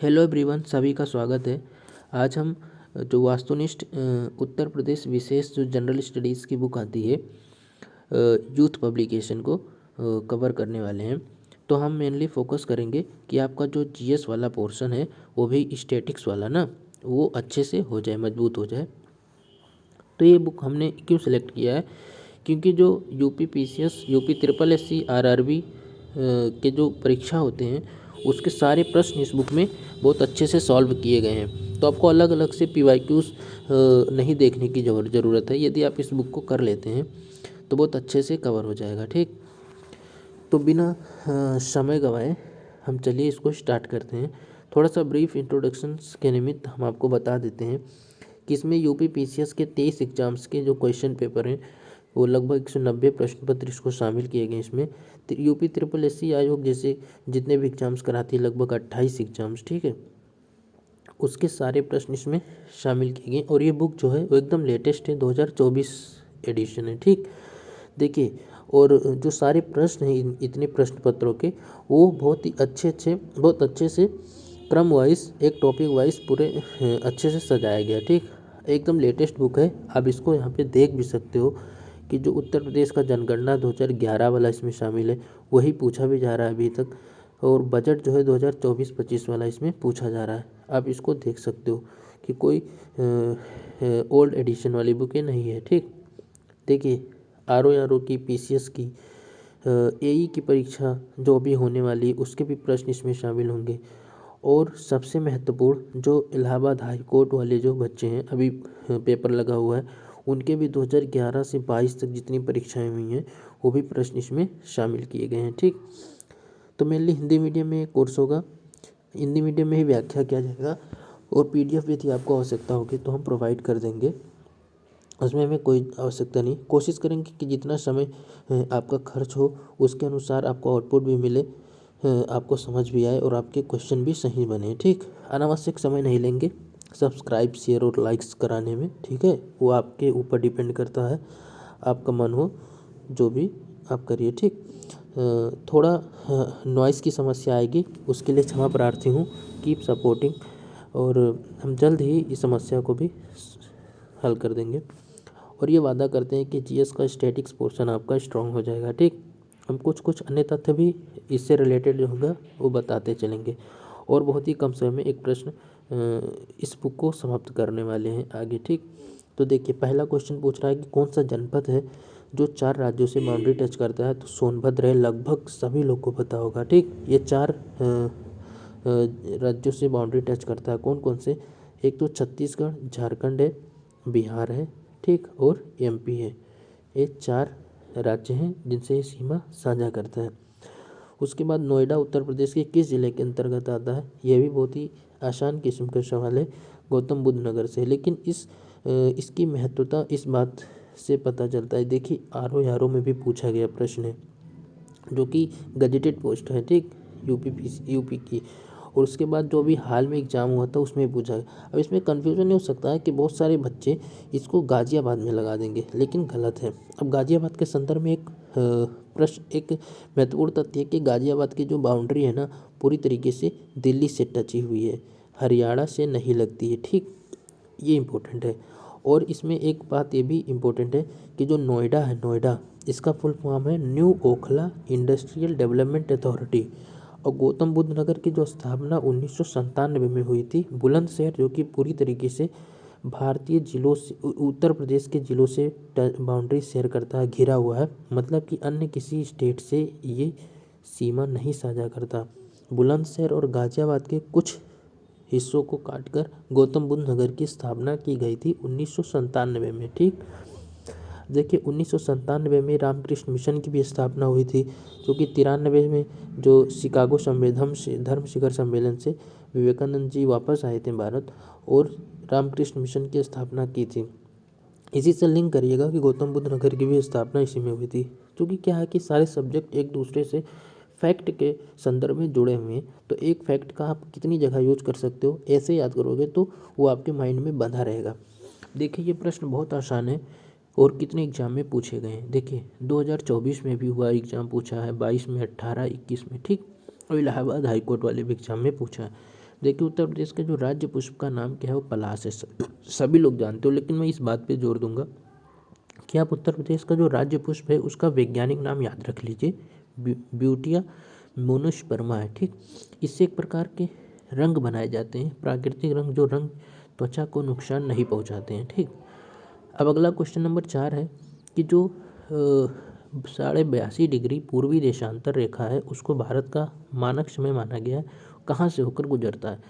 Hello everyone, सभी का स्वागत है। आज हम जो वास्तुनिष्ठ उत्तर प्रदेश विशेष जो जनरल स्टडीज़ की बुक आती है यूथ पब्लिकेशन को कवर करने वाले हैं। तो हम मेनली फोकस करेंगे कि आपका जो जीएस वाला पोर्शन है वो भी स्टैटिक्स वाला ना वो अच्छे से हो जाए, मजबूत हो जाए। तो ये बुक हमने क्यों सेलेक्ट किया है, क्योंकि जो UP PCS, UP triple SC, RRB के जो परीक्षा होते हैं उसके सारे प्रश्न इस बुक में बहुत अच्छे से सॉल्व किए गए हैं। तो आपको अलग अलग से पीवाईक्यूज़ नहीं देखने की ज़रूरत है। यदि आप इस बुक को कर लेते हैं तो बहुत अच्छे से कवर हो जाएगा। ठीक, तो बिना समय गंवाए हम चलिए इसको स्टार्ट करते हैं। थोड़ा सा ब्रीफ इंट्रोडक्शंस के निमित्त हम आपको बता देते हैं कि इसमें यूपी पीसीएस के 23 एग्जाम्स के जो क्वेश्चन पेपर हैं वो लगभग 190 प्रश्न पत्र इसको शामिल किए गए। इसमें यूपी ट्रिपल एससी आयोग जैसे जितने भी एग्जाम्स कराती है, लगभग 28 एग्जाम्स, ठीक है, उसके सारे प्रश्न इसमें शामिल किए गए। और ये बुक जो है वो एकदम लेटेस्ट है, 2024 एडिशन है। ठीक, देखिए, और जो सारे प्रश्न हैं इतने प्रश्न पत्रों के, वो बहुत अच्छे से क्रम वाइज, एक टॉपिक वाइज पूरे अच्छे से सजाया गया। ठीक, एकदम लेटेस्ट बुक है। आप इसको यहाँ पे देख भी सकते हो कि जो उत्तर प्रदेश का जनगणना 2011 वाला इसमें शामिल है, वही पूछा भी जा रहा है अभी तक। और बजट जो है 2024-25 वाला इसमें पूछा जा रहा है। आप इसको देख सकते हो कि कोई ओल्ड एडिशन वाली बुकें नहीं है। ठीक, देखिए, आर ओ की, पीसीएस की, एई की परीक्षा जो अभी होने वाली है उसके भी प्रश्न इसमें शामिल होंगे। और सबसे महत्वपूर्ण, जो इलाहाबाद हाई कोर्ट वाले जो बच्चे हैं, अभी पेपर लगा हुआ है, उनके भी 2011 से 22 तक जितनी परीक्षाएं हुई हैं वो भी प्रश्न इसमें शामिल किए गए हैं। ठीक, तो मेनली हिंदी मीडियम में कोर्स होगा, हिंदी मीडियम में ही व्याख्या किया जाएगा। और पीडीएफ यदि आपको आवश्यकता होगी तो हम प्रोवाइड कर देंगे, उसमें हमें कोई आवश्यकता नहीं। कोशिश करेंगे कि जितना समय आपका खर्च हो उसके अनुसार आपको आउटपुट भी मिले, आपको समझ भी आए और आपके क्वेश्चन भी सही बने। ठीक, अनावश्यक समय नहीं लेंगे सब्सक्राइब, शेयर और लाइक्स कराने में। ठीक है, वो आपके ऊपर डिपेंड करता है, आपका मन हो जो भी आप करिए। ठीक, थोड़ा नॉइस की समस्या आएगी, उसके लिए क्षमा प्रार्थी हूँ। कीप सपोर्टिंग, और हम जल्द ही इस समस्या को भी हल कर देंगे। और ये वादा करते हैं कि जीएस का स्टैटिक्स पोर्शन आपका स्ट्रांग हो जाएगा। ठीक, हम कुछ अन्य तथ्य भी इससे रिलेटेड जो होगा वो बताते चलेंगे। और बहुत ही कम समय में एक प्रश्न इस बुक को समाप्त करने वाले हैं आगे। ठीक, तो देखिए, पहला क्वेश्चन पूछ रहा है कि कौन सा जनपद है जो 4 राज्यों से बाउंड्री टच करता है। तो सोनभद्र है, लगभग सभी लोग को पता होगा। ठीक, ये 4 राज्यों से बाउंड्री टच करता है। कौन कौन से? एक तो छत्तीसगढ़, झारखंड है, बिहार है, ठीक, और एमपी है। ये 4 राज्य हैं जिनसे ये सीमा साझा करता है। उसके बाद नोएडा उत्तर प्रदेश के किस जिले के अंतर्गत आता है? यह भी बहुत ही आसान किस्म का सवाल है, गौतम बुद्ध नगर से। लेकिन इसकी महत्वता इस बात से पता चलता है, देखिए, आर ओ में भी पूछा गया प्रश्न है जो कि गजेटेड पोस्ट है। ठीक, यूपी की। और उसके बाद जो भी हाल में एग्जाम हुआ था उसमें पूछा गया। अब इसमें कन्फ्यूजन ये हो सकता है कि बहुत सारे बच्चे इसको गाजियाबाद में लगा देंगे, लेकिन गलत है। अब गाजियाबाद के संदर्भ में एक प्रश्न, एक महत्वपूर्ण तथ्य है कि गाजियाबाद की जो बाउंड्री है ना, पूरी तरीके से दिल्ली से टची हुई है, हरियाणा से नहीं लगती है। ठीक, ये इम्पोर्टेंट है। और इसमें एक बात ये भी इम्पोर्टेंट है कि जो नोएडा है, नोएडा, इसका फुल फॉर्म है new Okhla industrial development authority. और गौतम बुद्ध नगर की जो स्थापना 1997 में हुई थी। बुलंदशहर जो कि पूरी तरीके से भारतीय जिलों से, उत्तर प्रदेश के जिलों से बाउंड्री शेयर करता है, घिरा हुआ है, मतलब कि अन्य किसी स्टेट से ये सीमा नहीं साझा करता। बुलंदशहर और गाजियाबाद के कुछ हिस्सों को काटकर गौतम बुद्ध नगर की स्थापना की गई थी 1997 में। ठीक, देखिए, 1997 में रामकृष्ण मिशन की भी स्थापना हुई थी, जो कि 93 में जो शिकागो धर्म शिखर सम्मेलन से विवेकानंद जी वापस आए थे भारत, और रामकृष्ण मिशन की स्थापना की थी। इसी से लिंक करिएगा कि गौतम बुद्ध नगर की भी स्थापना इसी में हुई थी। क्योंकि क्या है कि सारे सब्जेक्ट एक दूसरे से फैक्ट के संदर्भ में जुड़े हुए हैं, तो एक फैक्ट का आप कितनी जगह यूज कर सकते हो, ऐसे याद करोगे तो वो आपके माइंड में बंधा रहेगा। देखिए, ये प्रश्न बहुत आसान है और कितने एग्जाम में पूछे गए हैं। देखिए, 2024 में भी हुआ एग्जाम पूछा है, 22 में, 18, 21 में। ठीक, और इलाहाबाद हाई कोर्ट वाले भी एग्जाम में पूछा है। देखिए उत्तर प्रदेश का जो राज्य पुष्प का नाम क्या है, वो पलाश है। सभी लोग जानते हो, लेकिन मैं इस बात पे जोर दूंगा कि आप उत्तर प्रदेश का जो राज्य पुष्प है उसका वैज्ञानिक नाम याद रख लीजिए, ब्यूटिया मोनोस्पर्मा है। ठीक, इससे एक प्रकार के रंग बनाए जाते हैं, प्राकृतिक रंग, जो रंग त्वचा को नुकसान नहीं पहुंचाते हैं। ठीक, अब अगला क्वेश्चन नंबर 4 है कि जो 82.5 डिग्री पूर्वी देशांतर रेखा है उसको भारत का मानक समय माना गया है, कहाँ से होकर गुजरता है।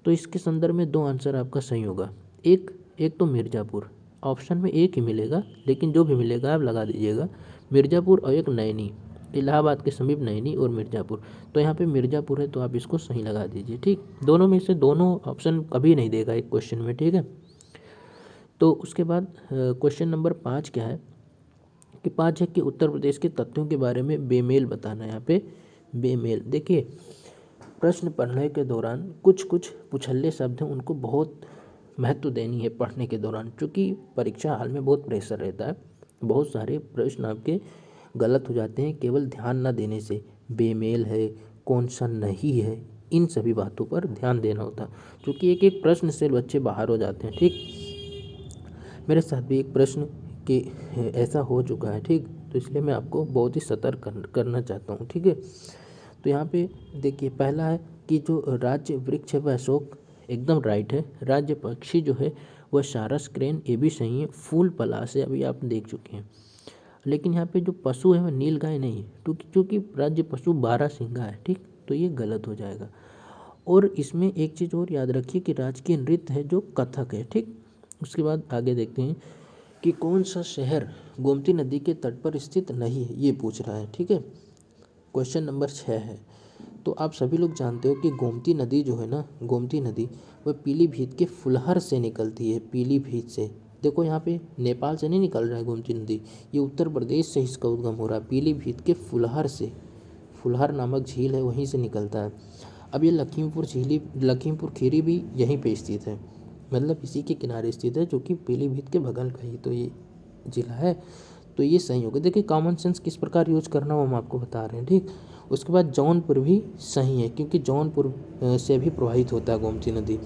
तो इसके संदर्भ में दो आंसर आपका सही होगा। एक एक तो मिर्ज़ापुर, ऑप्शन में एक ही मिलेगा, लेकिन जो भी मिलेगा आप लगा दीजिएगा, मिर्ज़ापुर, और एक नैनी, इलाहाबाद के समीप नैनी और मिर्ज़ापुर। तो यहाँ पे मिर्ज़ापुर है, तो आप इसको सही लगा दीजिए। ठीक, दोनों में से दोनों ऑप्शन कभी नहीं देगा एक क्वेश्चन में। ठीक है, तो उसके बाद क्वेश्चन नंबर 5 क्या है कि 5 है कि उत्तर प्रदेश के तथ्यों के बारे में बेमेल बताना है। यहाँ पे बेमेल, देखिए प्रश्न पढ़ने के दौरान कुछ कुछ पुछल्ले शब्द हैं, उनको बहुत महत्व देनी है पढ़ने के दौरान, क्योंकि परीक्षा हाल में बहुत प्रेशर रहता है, बहुत सारे प्रश्न आपके गलत हो जाते हैं केवल ध्यान न देने से। बेमेल है, कौन सा नहीं है, इन सभी बातों पर ध्यान देना होता है, क्योंकि एक एक प्रश्न से बच्चे बाहर हो जाते हैं। ठीक, मेरे साथ भी एक प्रश्न कि ऐसा हो चुका है। ठीक, तो इसलिए मैं आपको बहुत ही सतर्क करना चाहता हूँ। ठीक है, तो यहाँ पे देखिए पहला है कि जो राज्य वृक्ष है वह अशोक, एकदम राइट है। राज्य पक्षी जो है वह सारस क्रेन, ये भी सही है। फूल पलाश है, अभी आप देख चुके हैं। लेकिन यहाँ पे जो पशु है वह नीलगाय नहीं है, क्योंकि राज्य पशु बारहसिंगा है। ठीक, तो ये गलत हो जाएगा। और इसमें एक चीज़ और याद रखिए कि राजकीय नृत्य है जो कथक है। ठीक, उसके बाद आगे देखते हैं कि कौन सा शहर गोमती नदी के तट पर स्थित नहीं है, ये पूछ रहा है। ठीक है, क्वेश्चन नंबर 6 है। तो आप सभी लोग जानते हो कि गोमती नदी जो है ना, गोमती नदी वह पीलीभीत के फुलहर से निकलती है, पीलीभीत से। देखो यहाँ पे नेपाल से नहीं निकल रहा है गोमती नदी, ये उत्तर प्रदेश से इसका उद्गम हो रहा है, पीलीभीत के फुलहर से। फुलहर नामक झील है, वहीं से निकलता है। अब ये लखीमपुर खीरी भी यहीं पे स्थित है, मतलब इसी के किनारे स्थित है, जो कि पीलीभीत के बगल का ही तो ये जिला है। तो ये सही होगा। देखिए कॉमन सेंस किस प्रकार यूज करना वो हम आपको बता रहे हैं। ठीक, उसके बाद जौनपुर भी सही है, क्योंकि जौनपुर से भी प्रवाहित होता है गोमती नदी।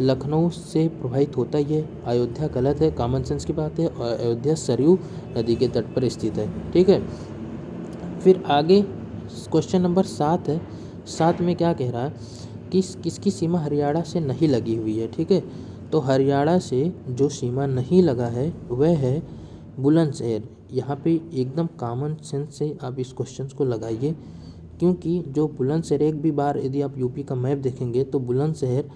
लखनऊ से प्रवाहित होता ही है। अयोध्या गलत है, कॉमन सेंस की बात है, और अयोध्या सरयू नदी के तट पर स्थित है। ठीक है, फिर आगे क्वेश्चन नंबर 7 है। 7 में क्या कह रहा है कि किसकी सीमा हरियाणा से नहीं लगी हुई है। ठीक है, तो हरियाणा से जो सीमा नहीं लगा है वह है बुलंदशहर। यहाँ पे एकदम कॉमन सेंस से आप इस क्वेश्चन को लगाइए, क्योंकि जो बुलंदशहर, एक भी बार यदि आप यूपी का मैप देखेंगे तो बुलंदशहर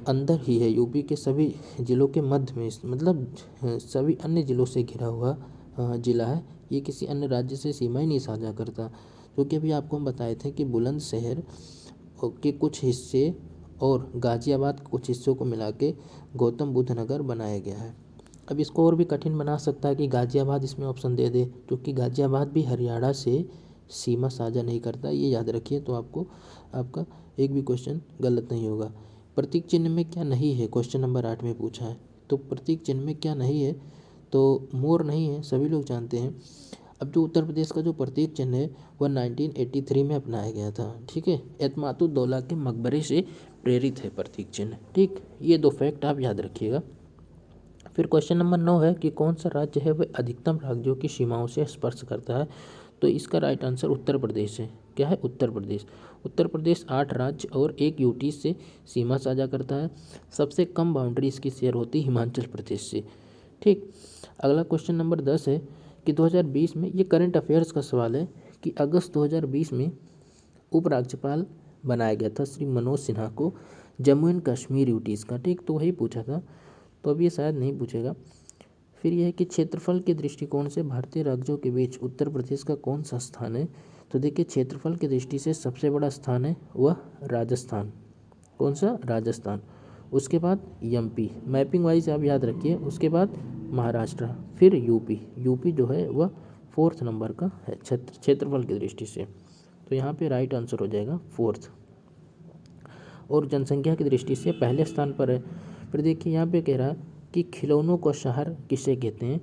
अंदर ही है, यूपी के सभी ज़िलों के मध्य में, मतलब सभी अन्य ज़िलों से घिरा हुआ ज़िला है। ये किसी अन्य राज्य से सीमा ही नहीं साझा करता, क्योंकि अभी आपको हम बताए थे कि बुलंदशहर के कुछ हिस्से और गाज़ियाबाद के कुछ हिस्सों को मिला के गौतम बुद्ध नगर बनाया गया है। अब इसको और भी कठिन बना सकता है कि गाज़ियाबाद इसमें ऑप्शन दे दे, क्योंकि गाज़ियाबाद भी हरियाणा से सीमा साझा नहीं करता, ये याद रखिए। तो आपको आपका एक भी क्वेश्चन गलत नहीं होगा। प्रतीक चिन्ह में क्या नहीं है, क्वेश्चन नंबर 8 में पूछा है। तो प्रतीक चिन्ह में क्या नहीं है, तो मोर नहीं है, सभी लोग जानते हैं। अब जो उत्तर प्रदेश का जो प्रतीक चिन्ह है वह 1983 में अपनाया गया था। ठीक है, एतमातुद्दौला के मकबरे से प्रेरित है प्रतीक चिन्ह। ठीक, ये दो फैक्ट आप याद रखिएगा। फिर क्वेश्चन नंबर 9 है कि कौन सा राज्य है वह अधिकतम राज्यों की सीमाओं से स्पर्श करता है। तो इसका राइट आंसर उत्तर प्रदेश है। क्या है, उत्तर प्रदेश। उत्तर प्रदेश 8 राज्य और 1 यूटी से सीमा साझा करता है। सबसे कम बाउंड्री इसकी शेयर होती है हिमाचल प्रदेश से। ठीक, अगला क्वेश्चन नंबर 10 है कि 2020 में, ये करंट अफेयर्स का सवाल है, कि अगस्त 2020 में उपराज्यपाल बनाया गया था श्री मनोज सिन्हा को जम्मू एंड कश्मीर यूटीज़ का। ठीक, तो वही पूछा था, तो अब ये शायद नहीं पूछेगा। फिर यह है कि क्षेत्रफल के दृष्टिकोण से भारतीय राज्यों के बीच उत्तर प्रदेश का कौन सा स्थान है। तो देखिए क्षेत्रफल की दृष्टि से सबसे बड़ा स्थान है वह राजस्थान। कौन सा, राजस्थान। उसके बाद एमपी, मैपिंग वाइज आप याद रखिए। उसके बाद महाराष्ट्र, फिर यूपी। यूपी जो है वह 4th नंबर का है क्षेत्रफल की दृष्टि से। तो यहाँ पे राइट आंसर हो जाएगा 4th। और जनसंख्या की दृष्टि से पहले स्थान पर है। फिर देखिए यहाँ पे कह रहा है कि खिलौनों का शहर किसे कहते हैं।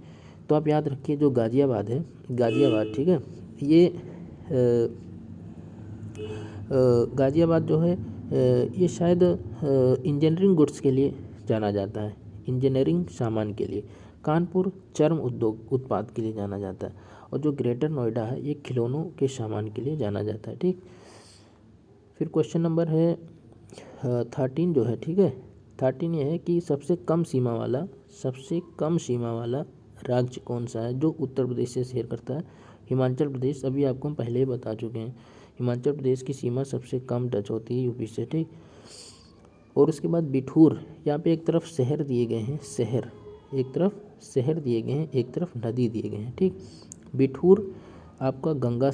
तो आप याद रखिए जो गाज़ियाबाद है, गाज़ियाबाद, ठीक है, ये गाज़ियाबाद जो है ये शायद इंजीनियरिंग गुड्स के लिए जाना जाता है, इंजीनियरिंग सामान के लिए। कानपुर चर्म उद्योग उत्पाद के लिए जाना जाता है। और जो ग्रेटर नोएडा है ये खिलौनों के सामान के लिए जाना जाता है। ठीक, फिर क्वेश्चन नंबर है 13 जो है, ठीक है, 13 ये है कि सबसे कम सीमा वाला राज्य कौन सा है जो उत्तर प्रदेश से शेयर करता है। हिमाचल प्रदेश, अभी आपको हम पहले ही बता चुके हैं, हिमाचल प्रदेश की सीमा सबसे कम टच होती है यूपी से। ठीक, और उसके बाद बिठूर, यहाँ पे एक तरफ शहर दिए गए हैं, एक तरफ शहर दिए गए हैं, एक तरफ नदी दिए गए हैं। ठीक, बिठूर आपका गंगा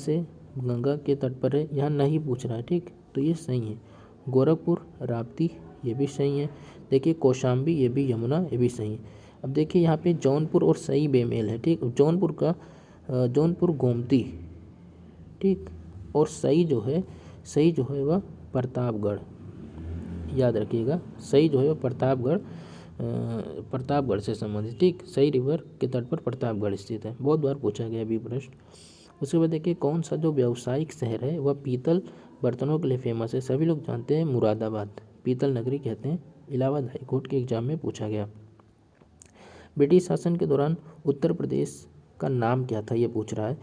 के तट पर है, यहाँ नहीं पूछ रहा है। ठीक, तो ये सही है। गोरखपुर राप्ती, ये भी सही है। देखिए कौशाम्बी, ये भी यमुना, ये भी सही है। अब देखिए यहाँ पे जौनपुर और सई बेमेल है। ठीक, जौनपुर गोमती, ठीक, और सई जो है वह प्रतापगढ़, याद रखिएगा, सई जो है वह प्रतापगढ़ से संबंधित। ठीक, सई रिवर के तट पर प्रतापगढ़ स्थित है, बहुत बार पूछा गया भी प्रश्न। उसके बाद देखिए कौन सा जो व्यावसायिक शहर है वह पीतल बर्तनों के लिए फेमस है। सभी लोग जानते हैं मुरादाबाद, पीतल नगरी कहते हैं। इलाहाबाद हाईकोर्ट के एग्जाम में पूछा गया। ब्रिटिश शासन के दौरान उत्तर प्रदेश का नाम क्या था, ये पूछ रहा है।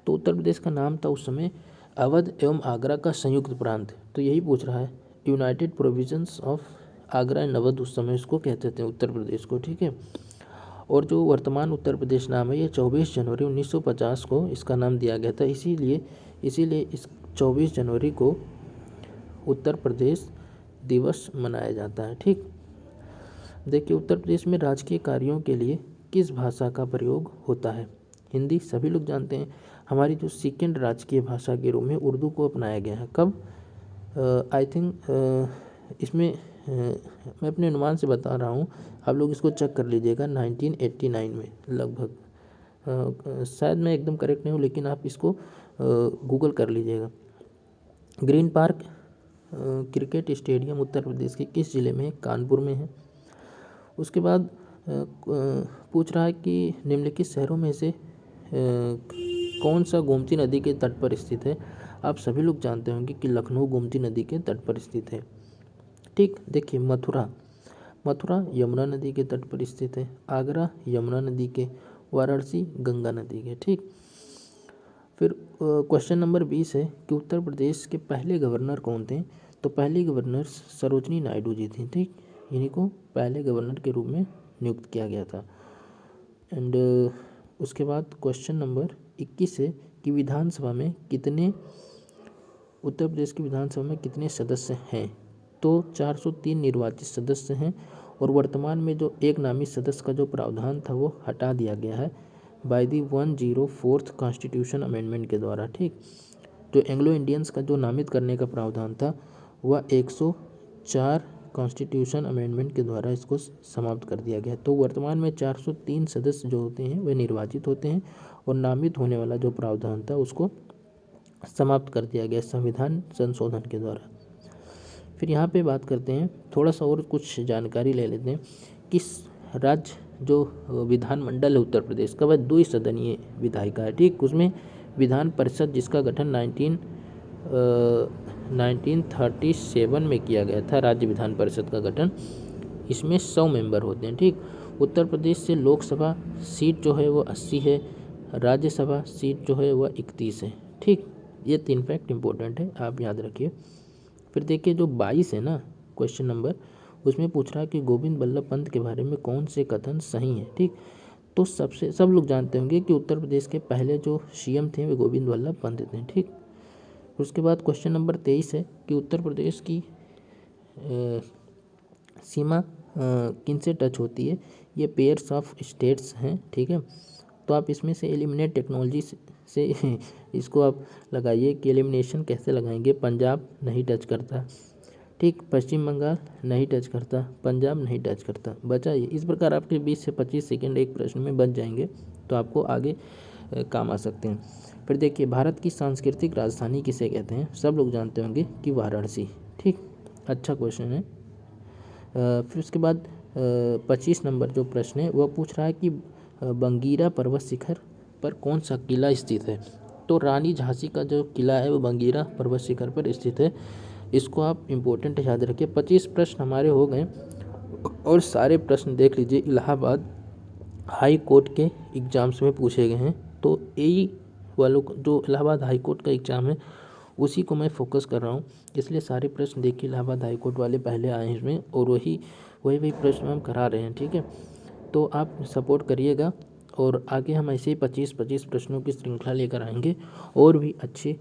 तो उत्तर प्रदेश का नाम था उस समय अवध एवं आगरा का संयुक्त प्रांत, तो यही पूछ रहा है। United province of Agra and Awadh उस समय इसको कहते थे उत्तर प्रदेश को। ठीक है, और जो वर्तमान उत्तर प्रदेश नाम है ये 24 जनवरी 1950 को इसका नाम दिया गया था। इसीलिए इस 24 जनवरी को उत्तर प्रदेश दिवस मनाया जाता है। ठीक, देखिए उत्तर प्रदेश में राजकीय कार्यों के लिए किस भाषा का प्रयोग होता है। हिंदी, सभी लोग जानते हैं। हमारी जो सेकेंड राजकीय भाषा के रूप में उर्दू को अपनाया गया है, कब, आई थिंक इसमें मैं अपने अनुमान से बता रहा हूँ, आप लोग इसको चेक कर लीजिएगा, 1989 में लगभग, शायद मैं एकदम करेक्ट नहीं हूँ लेकिन आप इसको गूगल कर लीजिएगा। Green park cricket stadium Uttar Pradesh के किस ज़िले में है, कानपुर में है। उसके बाद पूछ रहा है कि निम्नलिखित शहरों में से कौन सा गोमती नदी के तट पर स्थित है। आप सभी लोग जानते होंगे कि लखनऊ गोमती नदी के तट पर स्थित है। ठीक, देखिए मथुरा यमुना नदी के तट पर स्थित है, आगरा यमुना नदी के, वाराणसी गंगा नदी के। ठीक, फिर क्वेश्चन नंबर 20 है कि उत्तर प्रदेश के पहले गवर्नर कौन थे। तो पहली गवर्नर सरोजनी नायडू जी थी। ठीक, इन्हीं को पहले गवर्नर के रूप में नियुक्त किया गया था। एंड उसके बाद क्वेश्चन नंबर 21 है कि उत्तर प्रदेश की विधानसभा में कितने सदस्य हैं। तो 403 निर्वाचित सदस्य हैं, और वर्तमान में जो एक नामी सदस्य का जो प्रावधान था वो हटा दिया गया है by the 104th constitution amendment के द्वारा। ठीक, जो एंग्लो इंडियंस का जो नामित करने का प्रावधान था वह 104 कॉन्स्टिट्यूशन अमेंडमेंट के द्वारा इसको समाप्त कर दिया गया। तो वर्तमान में 403 सदस्य जो होते हैं वे निर्वाचित होते हैं, और नामित होने वाला जो प्रावधान था उसको समाप्त कर दिया गया संविधान संशोधन के द्वारा। फिर यहाँ पे बात करते हैं, थोड़ा सा और कुछ जानकारी ले लेते हैं। किस राज्य जो विधानमंडल है उत्तर प्रदेश का वह द्विसदनीय विधायिका है। ठीक, उसमें विधान परिषद जिसका गठन 1937 में किया गया था, राज्य विधान परिषद का गठन, इसमें 100 मेंबर होते हैं। ठीक, उत्तर प्रदेश से लोकसभा सीट जो है वो 80 है, राज्यसभा सीट जो है वह 31 है। ठीक, ये 3 फैक्ट इंपॉर्टेंट है, आप याद रखिए। फिर देखिए जो 22 है ना क्वेश्चन नंबर, उसमें पूछ रहा है कि गोविंद बल्लभ पंत के बारे में कौन से कथन सही हैं। ठीक, तो सब लोग जानते होंगे कि उत्तर प्रदेश के पहले जो सीएम थे वे गोविंद बल्लभ पंत थे। ठीक, उसके बाद क्वेश्चन नंबर 23 है कि उत्तर प्रदेश की सीमा किन से टच होती है। ये पेयर्स ऑफ स्टेट्स हैं। ठीक है, तो आप इसमें से एलिमिनेट टेक्नोलॉजी से इसको आप लगाइए कि एलिमिनेशन कैसे लगाएंगे। पंजाब नहीं टच करता। ठीक, पश्चिम बंगाल नहीं टच करता, पंजाब नहीं टच करता, बचा ये। इस प्रकार आपके 20 से 25 सेकंड एक प्रश्न में बच जाएंगे, तो आपको आगे काम आ सकते हैं। फिर देखिए भारत की सांस्कृतिक राजधानी किसे कहते हैं। सब लोग जानते होंगे कि वाराणसी। ठीक, अच्छा क्वेश्चन है। फिर उसके बाद 25 नंबर जो प्रश्न है वह पूछ रहा है कि बंगीरा पर्वत शिखर पर कौन सा किला स्थित है। तो रानी झांसी का जो किला है वो बंगीरा पर्वत शिखर पर स्थित है। इसको आप इम्पोर्टेंट याद रखिए। 25 प्रश्न हमारे हो गए और सारे प्रश्न देख लीजिए इलाहाबाद हाई कोर्ट के एग्ज़ाम्स में पूछे गए हैं। तो यही वालों को जो इलाहाबाद हाई कोर्ट का एग्ज़ाम है उसी को मैं फोकस कर रहा हूँ, इसलिए सारे प्रश्न देखिए इलाहाबाद हाई कोर्ट वाले पहले आए हैं इसमें, और वही प्रश्न हम करा रहे हैं। ठीक है, तो आप सपोर्ट करिएगा और आगे हम ऐसे ही 25 प्रश्नों की श्रृंखला लेकर आएंगे और भी अच्छे।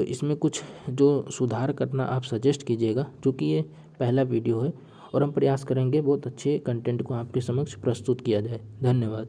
इसमें कुछ जो सुधार करना आप सजेस्ट कीजिएगा, क्योंकि ये पहला वीडियो है और हम प्रयास करेंगे बहुत अच्छे कंटेंट को आपके समक्ष प्रस्तुत किया जाए। धन्यवाद।